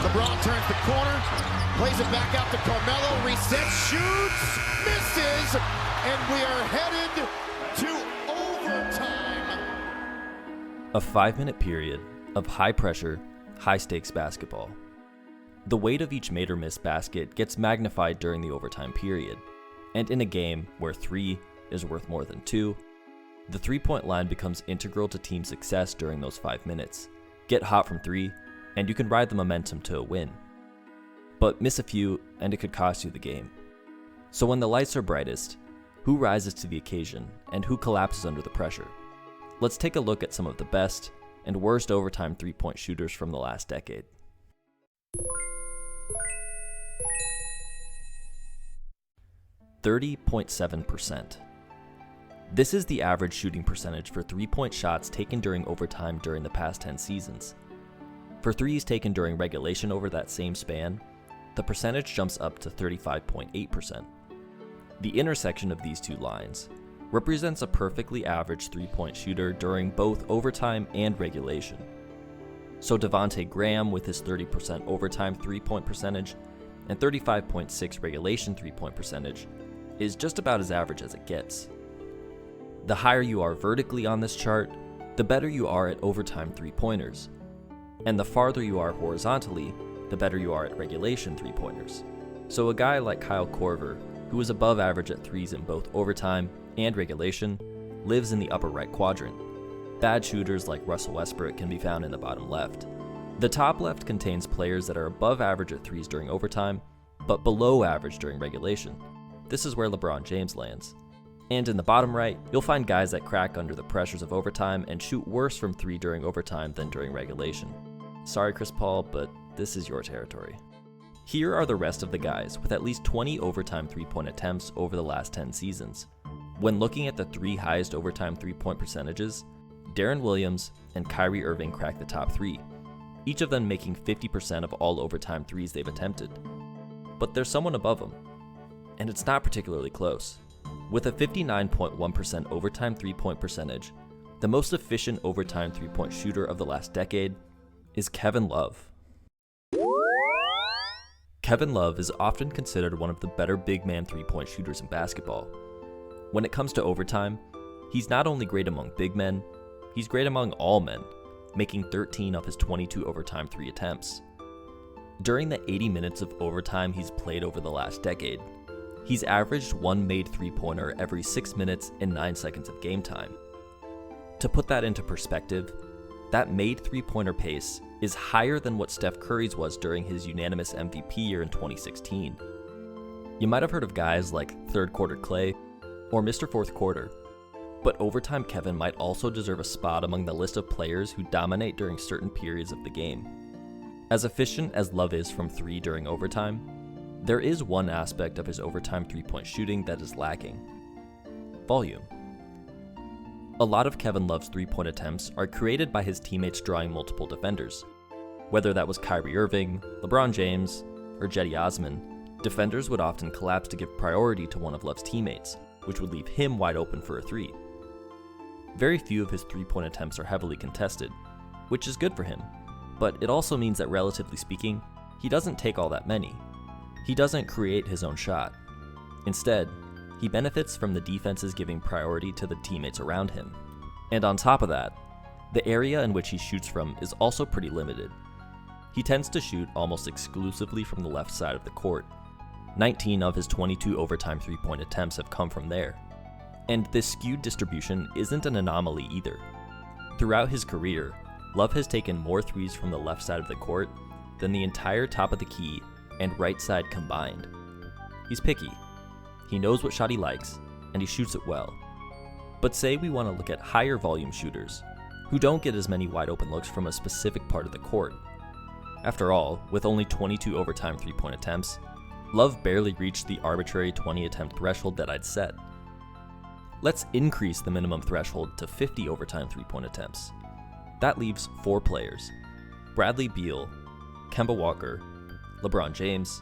LeBron turns the corner, plays it back out to Carmelo, resets, shoots, misses, and we are headed to overtime. A 5-minute period of high-pressure, high-stakes basketball. The weight of each made or miss basket gets magnified during the overtime period, and in a game where 3 is worth more than 2, the three-point line becomes integral to team success during those 5 minutes. Get hot from 3, and you can ride the momentum to a win. But miss a few, and it could cost you the game. So when the lights are brightest, who rises to the occasion, and who collapses under the pressure? Let's take a look at some of the best and worst overtime three-point shooters from the last decade. .7%. This is the average shooting percentage for three-point shots taken during overtime during the past 10 seasons. For threes taken during regulation over that same span, the percentage jumps up to 35.8%. The intersection of these two lines represents a perfectly average three-point shooter during both overtime and regulation. So Devonte Graham with his 30% overtime three-point percentage and 35.6 regulation three-point percentage is just about as average as it gets. The higher you are vertically on this chart, the better you are at overtime three-pointers. And the farther you are horizontally, the better you are at regulation three-pointers. So a guy like Kyle Korver, who is above average at threes in both overtime and regulation, lives in the upper right quadrant. Bad shooters like Russell Westbrook can be found in the bottom left. The top left contains players that are above average at threes during overtime, but below average during regulation. This is where LeBron James lands. And in the bottom right, you'll find guys that crack under the pressures of overtime and shoot worse from 3 during overtime than during regulation. Sorry, Chris Paul, but this is your territory. Here are the rest of the guys with at least 20 overtime three-point attempts over the last 10 seasons. When looking at the 3 highest overtime three-point percentages, Deron Williams and Kyrie Irving crack the top 3, each of them making 50% of all overtime threes they've attempted. But there's someone above them, and it's not particularly close. With a 59.1% overtime three-point percentage, the most efficient overtime three-point shooter of the last decade is Kevin Love. Kevin Love is often considered one of the better big man three-point shooters in basketball. When it comes to overtime, he's not only great among big men, he's great among all men, making 13 of his 22 overtime 3 attempts. During the 80 minutes of overtime he's played over the last decade, he's averaged 1 made three-pointer every 6 minutes and 9 seconds of game time. To put that into perspective, that made three-pointer pace is higher than what Steph Curry's was during his unanimous MVP year in 2016. You might have heard of guys like Third Quarter Clay or Mr. Fourth Quarter, but overtime Kevin might also deserve a spot among the list of players who dominate during certain periods of the game. As efficient as Love is from 3 during overtime, there is one aspect of his overtime three-point shooting that is lacking: volume. A lot of Kevin Love's three-point attempts are created by his teammates drawing multiple defenders. Whether that was Kyrie Irving, LeBron James, or Cedi Osman, defenders would often collapse to give priority to one of Love's teammates, which would leave him wide open for a 3. Very few of his three-point attempts are heavily contested, which is good for him, but it also means that relatively speaking, he doesn't take all that many. He doesn't create his own shot. Instead, he benefits from the defenses giving priority to the teammates around him. And on top of that, the area in which he shoots from is also pretty limited. He tends to shoot almost exclusively from the left side of the court. 19 of his 22 overtime three-point attempts have come from there. And this skewed distribution isn't an anomaly either. Throughout his career, Love has taken more threes from the left side of the court than the entire top of the key and right side combined. He's picky. He knows what shot he likes, and he shoots it well. But say we want to look at higher volume shooters, who don't get as many wide open looks from a specific part of the court. After all, with only 22 overtime three-point attempts, Love barely reached the arbitrary 20 attempt threshold that I'd set. Let's increase the minimum threshold to 50 overtime three-point attempts. That leaves 4 players: Bradley Beal, Kemba Walker, LeBron James,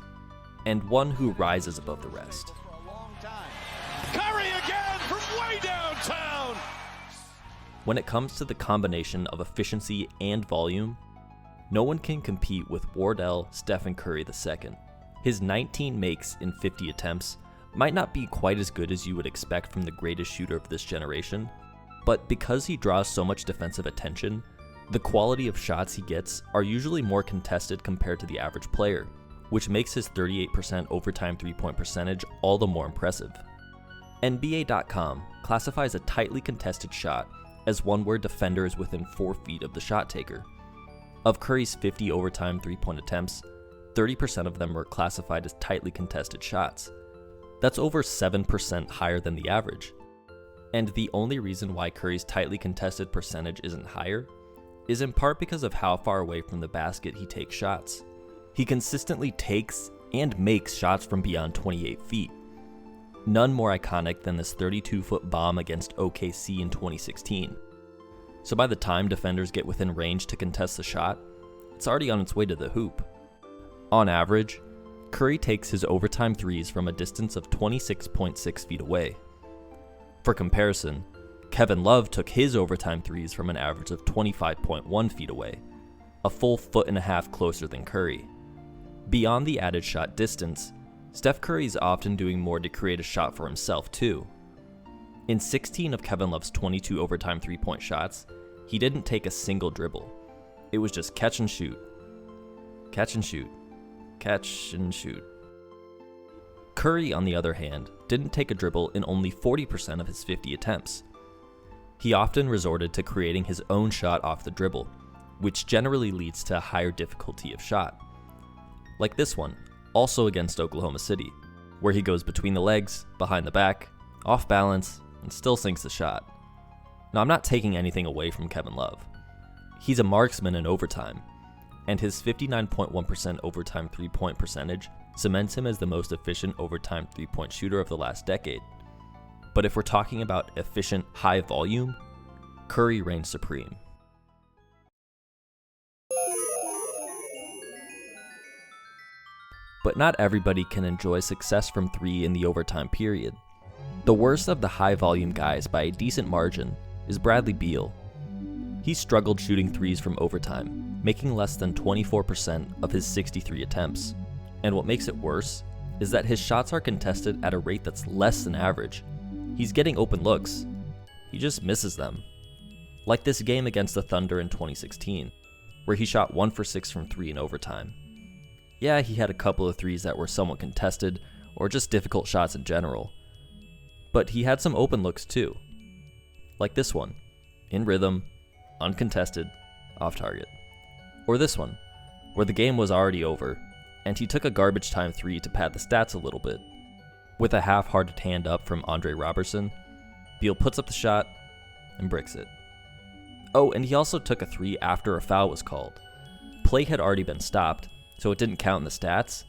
and one who rises above the rest. Curry again from way downtown! When it comes to the combination of efficiency and volume, no one can compete with Wardell Stephen Curry II. His 19 makes in 50 attempts might not be quite as good as you would expect from the greatest shooter of this generation, but because he draws so much defensive attention, the quality of shots he gets are usually more contested compared to the average player, which makes his 38% overtime three-point percentage all the more impressive. NBA.com classifies a tightly contested shot as one where defender is within 4 feet of the shot taker. Of Curry's 50 overtime three-point attempts, 30% of them were classified as tightly contested shots. That's over 7% higher than the average. And the only reason why Curry's tightly contested percentage isn't higher is in part because of how far away from the basket he takes shots. He consistently takes and makes shots from beyond 28 feet. None more iconic than this 32-foot bomb against OKC in 2016. So by the time defenders get within range to contest the shot, it's already on its way to the hoop. On average, Curry takes his overtime threes from a distance of 26.6 feet away. For comparison, Kevin Love took his overtime threes from an average of 25.1 feet away, a full 1.5 feet closer than Curry. Beyond the added shot distance, Steph Curry is often doing more to create a shot for himself too. In 16 of Kevin Love's 22 overtime three-point shots, he didn't take a single dribble. It was just catch and shoot. Catch and shoot. Catch and shoot. Curry, on the other hand, didn't take a dribble in only 40% of his 50 attempts. He often resorted to creating his own shot off the dribble, which generally leads to a higher difficulty of shot. Like this one, also against Oklahoma City, where he goes between the legs, behind the back, off balance, and still sinks the shot. Now, I'm not taking anything away from Kevin Love. He's a marksman in overtime, and his 59.1% overtime three-point percentage cements him as the most efficient overtime three-point shooter of the last decade. But if we're talking about efficient high volume, Curry reigns supreme. But not everybody can enjoy success from three in the overtime period. The worst of the high volume guys by a decent margin is Bradley Beal. He struggled shooting threes from overtime, making less than 24% of his 63 attempts. And what makes it worse is that his shots are contested at a rate that's less than average. He's getting open looks. He just misses them. Like this game against the Thunder in 2016, where he shot 1 for 6 from 3 in overtime. Yeah, he had a couple of threes that were somewhat contested, or just difficult shots in general. But he had some open looks too. Like this one, in rhythm, uncontested, off target. Or this one, where the game was already over, and he took a garbage time 3 to pad the stats a little bit. With a half-hearted hand up from Andre Robertson, Beal puts up the shot and bricks it. Oh, and he also took a 3 after a foul was called. Play had already been stopped, so it didn't count in the stats,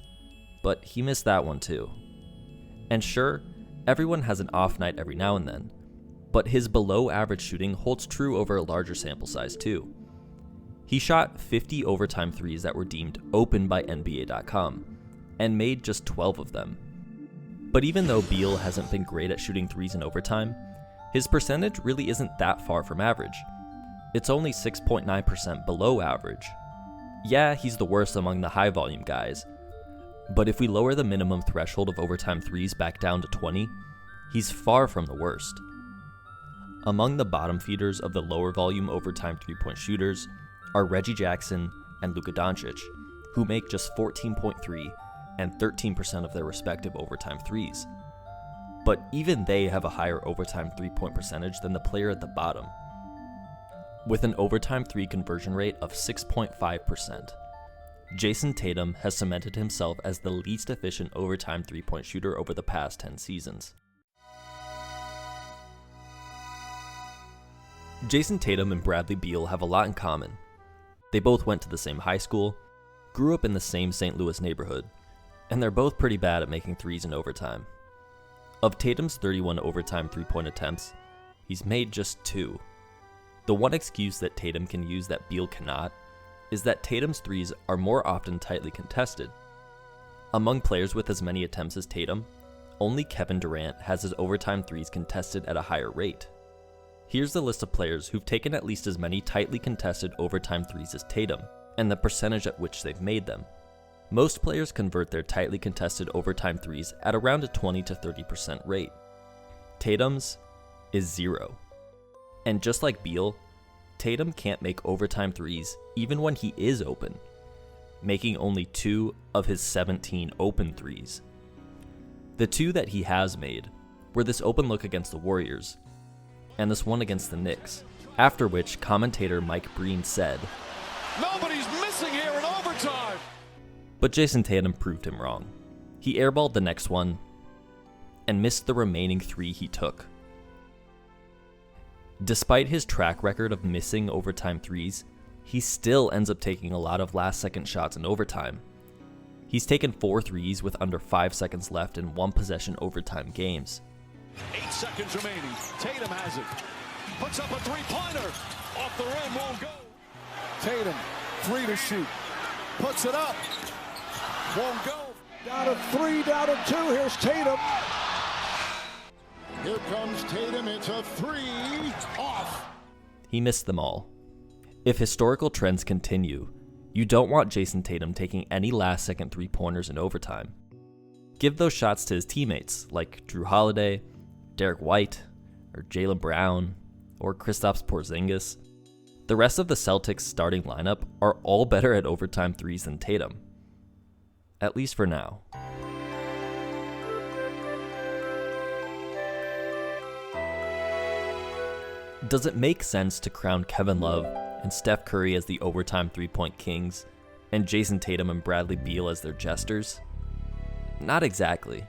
but he missed that one too. And sure, everyone has an off night every now and then, but his below-average shooting holds true over a larger sample size too. He shot 50 overtime threes that were deemed open by NBA.com, and made just 12 of them. But even though Beal hasn't been great at shooting threes in overtime, his percentage really isn't that far from average. It's only 6.9% below average. Yeah, he's the worst among the high-volume guys, but if we lower the minimum threshold of overtime threes back down to 20, he's far from the worst. Among the bottom feeders of the lower volume overtime three-point shooters are Reggie Jackson and Luka Doncic, who make just 14.3 and 13% of their respective overtime threes. But even they have a higher overtime three-point percentage than the player at the bottom. With an overtime 3 conversion rate of 6.5%, Jason Tatum has cemented himself as the least efficient overtime 3-point shooter over the past 10 seasons. Jason Tatum and Bradley Beal have a lot in common. They both went to the same high school, grew up in the same St. Louis neighborhood, and they're both pretty bad at making threes in overtime. Of Tatum's 31 overtime 3-point attempts, he's made just 2. The one excuse that Tatum can use that Beal cannot is that Tatum's threes are more often tightly contested. Among players with as many attempts as Tatum, only Kevin Durant has his overtime threes contested at a higher rate. Here's the list of players who've taken at least as many tightly contested overtime threes as Tatum, and the percentage at which they've made them. Most players convert their tightly contested overtime threes at around a 20 to 30% rate. Tatum's is 0. And just like Beal, Tatum can't make overtime threes even when he is open, making only 2 of his 17 open threes. The 2 that he has made were this open look against the Warriors and this one against the Knicks, after which commentator Mike Breen said, "Nobody's missing here in overtime." But Jason Tatum proved him wrong. He airballed the next one and missed the remaining 3 he took. Despite his track record of missing overtime threes, he still ends up taking a lot of last-second shots in overtime. He's taken 4 threes with under 5 seconds left in one-possession overtime games. 8 seconds remaining. Tatum has it. Puts up a three-pointer. Off the rim, won't go. Tatum, 3 to shoot. Puts it up. Won't go. Down to 3, down to 2. Here's Tatum. Here comes Tatum. It's a 3 off. He missed them all. If historical trends continue, you don't want Jason Tatum taking any last-second three-pointers in overtime. Give those shots to his teammates like Drew Holiday, Derrick White, or Jaylen Brown, or Kristaps Porzingis. The rest of the Celtics starting lineup are all better at overtime threes than Tatum. At least for now. Does it make sense to crown Kevin Love and Steph Curry as the overtime three-point kings, and Jason Tatum and Bradley Beal as their jesters? Not exactly.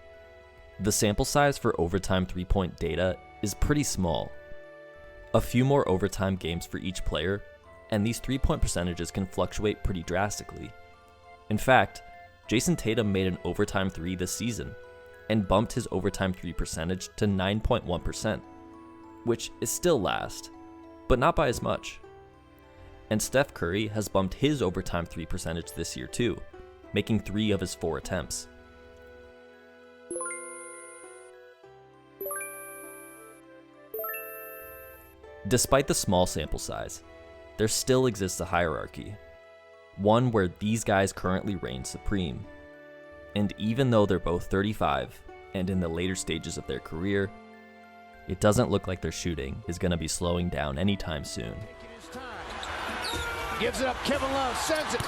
The sample size for overtime three-point data is pretty small. A few more overtime games for each player, and these three-point percentages can fluctuate pretty drastically. In fact, Jason Tatum made an overtime 3 this season, and bumped his overtime 3 percentage to 9.1%, which is still last, but not by as much. And Steph Curry has bumped his overtime 3 percentage this year too, making 3 of his 4 attempts. Despite the small sample size, there still exists a hierarchy, one where these guys currently reign supreme. And even though they're both 35 and in the later stages of their career, it doesn't look like their shooting is going to be slowing down anytime soon. Gives it up, Kevin Love sends it.